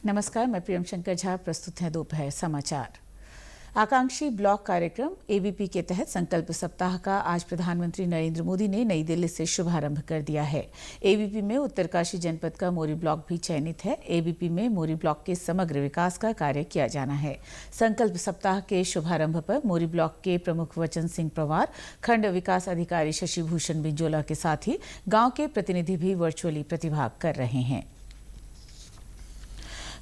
नमस्कार, मैं प्रियम शंकर झा। प्रस्तुत हैं दोपहर समाचार। आकांक्षी ब्लॉक कार्यक्रम एबीपी के तहत संकल्प सप्ताह का आज प्रधानमंत्री नरेंद्र मोदी ने नई दिल्ली से शुभारंभ कर दिया है। एबीपी में उत्तरकाशी जनपद का मोरी ब्लॉक भी चयनित है। एबीपी में मोरी ब्लॉक के समग्र विकास का कार्य किया जाना है। संकल्प सप्ताह के शुभारंभ पर मोरी ब्लॉक के प्रमुख वचन सिंह पवार, खंड विकास अधिकारी शशि भूषण बिंजोला के साथ ही गांव के प्रतिनिधि भी वर्चुअली प्रतिभाग कर रहे हैं।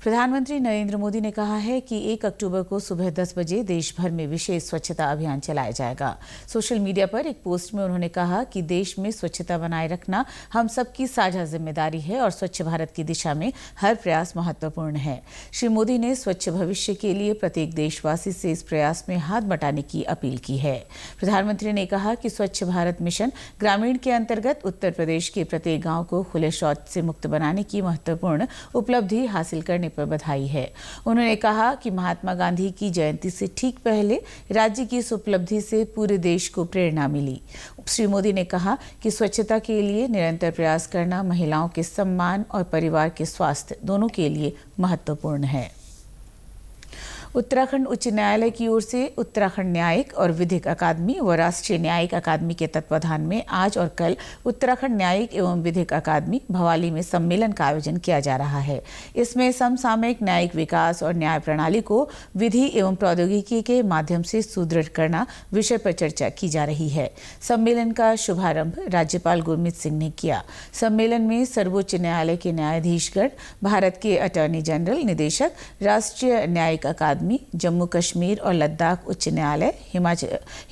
प्रधानमंत्री नरेंद्र मोदी ने कहा है कि 1 अक्टूबर को सुबह 10 बजे देश भर में विशेष स्वच्छता अभियान चलाया जाएगा। सोशल मीडिया पर एक पोस्ट में उन्होंने कहा कि देश में स्वच्छता बनाए रखना हम सबकी साझा जिम्मेदारी है और स्वच्छ भारत की दिशा में हर प्रयास महत्वपूर्ण है। श्री मोदी ने स्वच्छ भविष्य के लिए प्रत्येक देशवासी से इस प्रयास में हाथ बटाने की अपील की है। प्रधानमंत्री ने कहा कि स्वच्छ भारत मिशन ग्रामीण के अंतर्गत उत्तर प्रदेश के प्रत्येक गाँव को खुले शौच से मुक्त बनाने की महत्वपूर्ण उपलब्धि हासिल करने पर बधाई है। उन्होंने कहा कि महात्मा गांधी की जयंती से ठीक पहले राज्य की इस उपलब्धि से पूरे देश को प्रेरणा मिली। श्री मोदी ने कहा कि स्वच्छता के लिए निरंतर प्रयास करना महिलाओं के सम्मान और परिवार के स्वास्थ्य दोनों के लिए महत्वपूर्ण है। उत्तराखंड उच्च न्यायालय की ओर से उत्तराखंड न्यायिक और विधिक अकादमी व राष्ट्रीय न्यायिक अकादमी के तत्वाधान में आज और कल उत्तराखंड न्यायिक एवं विधिक अकादमी भवाली में सम्मेलन का आयोजन किया जा रहा है। इसमें समसामयिक न्यायिक विकास और न्याय प्रणाली को विधि एवं प्रौद्योगिकी के माध्यम से सुदृढ़ करना विषय पर चर्चा की जा रही है। सम्मेलन का शुभारंभ राज्यपाल गुरमीत सिंह ने किया। सम्मेलन में सर्वोच्च न्यायालय के न्यायाधीशगण, भारत के अटॉर्नी जनरल, निदेशक, राष्ट्रीय न्यायिक अकादमी, जम्मू कश्मीर और लद्दाख उच्च न्यायालय,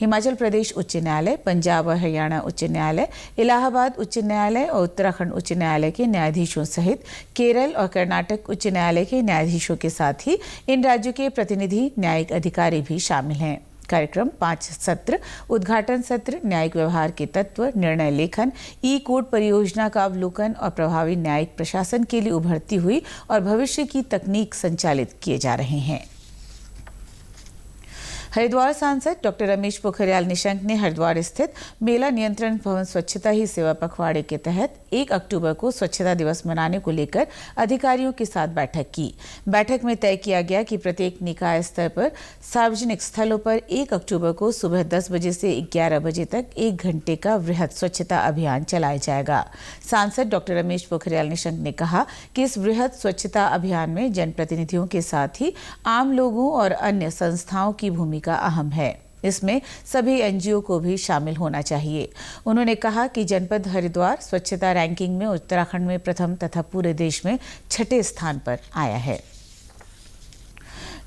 हिमाचल प्रदेश उच्च न्यायालय, पंजाब और हरियाणा उच्च न्यायालय, इलाहाबाद उच्च न्यायालय और उत्तराखंड उच्च न्यायालय के न्यायाधीशों सहित केरल और कर्नाटक उच्च न्यायालय के न्यायाधीशों के साथ ही इन राज्यों के प्रतिनिधि न्यायिक अधिकारी भी शामिल हैं। कार्यक्रम 5 सत्र, उद्घाटन सत्र, न्यायिक व्यवहार के तत्व, निर्णय लेखन, ई कोर्ट परियोजना का अवलोकन और प्रभावी न्यायिक प्रशासन के लिए उभरती हुई और भविष्य की तकनीक संचालित किए जा रहे हैं। हरिद्वार सांसद डॉक्टर रमेश पोखरियाल निशंक ने हरिद्वार स्थित मेला नियंत्रण भवन स्वच्छता ही सेवा पखवाड़े के तहत 1 अक्टूबर को स्वच्छता दिवस मनाने को लेकर अधिकारियों के साथ बैठक की। बैठक में तय किया गया कि प्रत्येक निकाय स्तर पर सार्वजनिक स्थलों पर 1 अक्टूबर को सुबह 10 बजे से 11 बजे तक 1 घंटे का वृहद स्वच्छता अभियान चलाया जाएगा। सांसद डॉक्टर रमेश पोखरियाल निशंक ने कहा कि इस वृहद स्वच्छता अभियान में जनप्रतिनिधियों के साथ ही आम लोगों और अन्य संस्थाओं की भूमिका अहम है। इसमें सभी एनजीओ को भी शामिल होना चाहिए। उन्होंने कहा कि जनपद हरिद्वार स्वच्छता रैंकिंग में उत्तराखंड में प्रथम तथा पूरे देश में 6ठे स्थान पर आया है।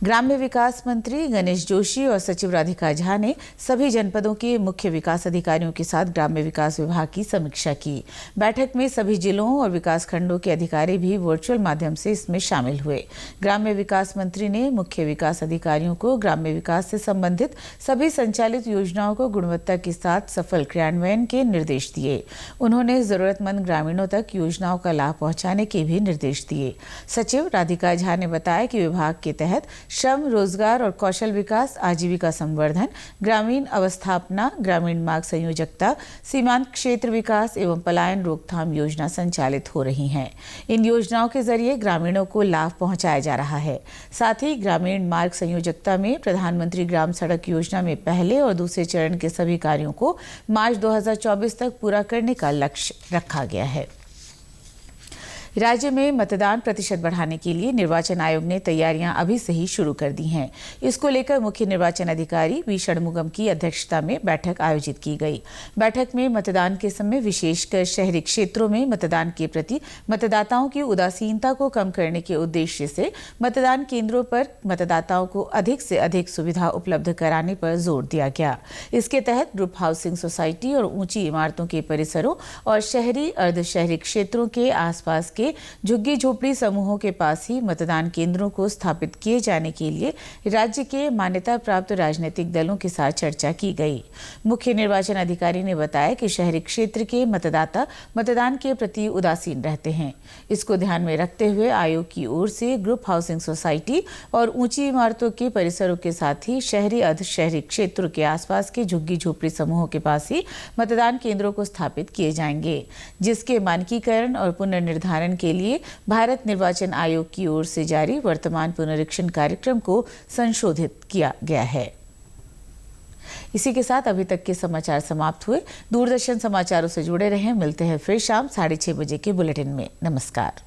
ग्राम्य विकास मंत्री गणेश जोशी और सचिव राधिका झा ने सभी जनपदों के मुख्य विकास अधिकारियों के साथ ग्राम्य विकास विभाग की समीक्षा की। बैठक में सभी जिलों और विकास खंडों के अधिकारी भी वर्चुअल माध्यम से इसमें शामिल हुए। ग्राम्य विकास मंत्री ने मुख्य विकास अधिकारियों को ग्राम्य विकास से संबंधित सभी संचालित योजनाओं को गुणवत्ता के साथ सफल क्रियान्वयन के निर्देश दिए। उन्होंने जरूरतमंद ग्रामीणों तक योजनाओं का लाभ पहुंचाने के भी निर्देश दिए। सचिव राधिका झा ने बताया कि विभाग के तहत श्रम, रोजगार और कौशल विकास, आजीविका संवर्धन, ग्रामीण अवस्थापना, ग्रामीण मार्ग संयोजकता, सीमांत क्षेत्र विकास एवं पलायन रोकथाम योजना संचालित हो रही हैं। इन योजनाओं के जरिए ग्रामीणों को लाभ पहुंचाया जा रहा है। साथ ही ग्रामीण मार्ग संयोजकता में प्रधानमंत्री ग्राम सड़क योजना में पहले और दूसरे चरण के सभी कार्यों को मार्च 2024 तक पूरा करने का लक्ष्य रखा गया है। राज्य में मतदान प्रतिशत बढ़ाने के लिए निर्वाचन आयोग ने तैयारियां अभी से ही शुरू कर दी हैं। इसको लेकर मुख्य निर्वाचन अधिकारी वी षणमुगम की अध्यक्षता में बैठक आयोजित की गई। बैठक में मतदान के समय विशेषकर शहरी क्षेत्रों में मतदान के प्रति मतदाताओं की उदासीनता को कम करने के उद्देश्य से मतदान केंद्रों पर मतदाताओं को अधिक से अधिक सुविधा उपलब्ध कराने पर जोर दिया गया। इसके तहत ग्रुप हाउसिंग सोसाइटी और ऊंची इमारतों के परिसरों और शहरी अर्ध शहरी क्षेत्रों के आसपास के झुग्गी झोपड़ी समूहों के पास ही मतदान केंद्रों को स्थापित किए जाने के लिए राज्य के मान्यता प्राप्त राजनीतिक दलों के साथ चर्चा की गई। मुख्य निर्वाचन अधिकारी ने बताया कि शहरी क्षेत्र के मतदाता मतदान के प्रति उदासीन रहते हैं। इसको ध्यान में रखते हुए आयोग की ओर से ग्रुप हाउसिंग सोसाइटी और ऊंची इमारतों के परिसरों के साथ ही शहरी अर्ध शहरी क्षेत्रों के आसपास के झुग्गी झोपड़ी समूहों के पास ही मतदान केंद्रों को स्थापित किए जाएंगे, जिसके मानकीकरण और पुनर्निर्धारण के लिए भारत निर्वाचन आयोग की ओर से जारी वर्तमान पुनरीक्षण कार्यक्रम को संशोधित किया गया है। इसी के साथ अभी तक के समाचार समाप्त हुए। दूरदर्शन समाचारों से जुड़े रहें। मिलते हैं फिर शाम 6:30 बजे के बुलेटिन में। नमस्कार।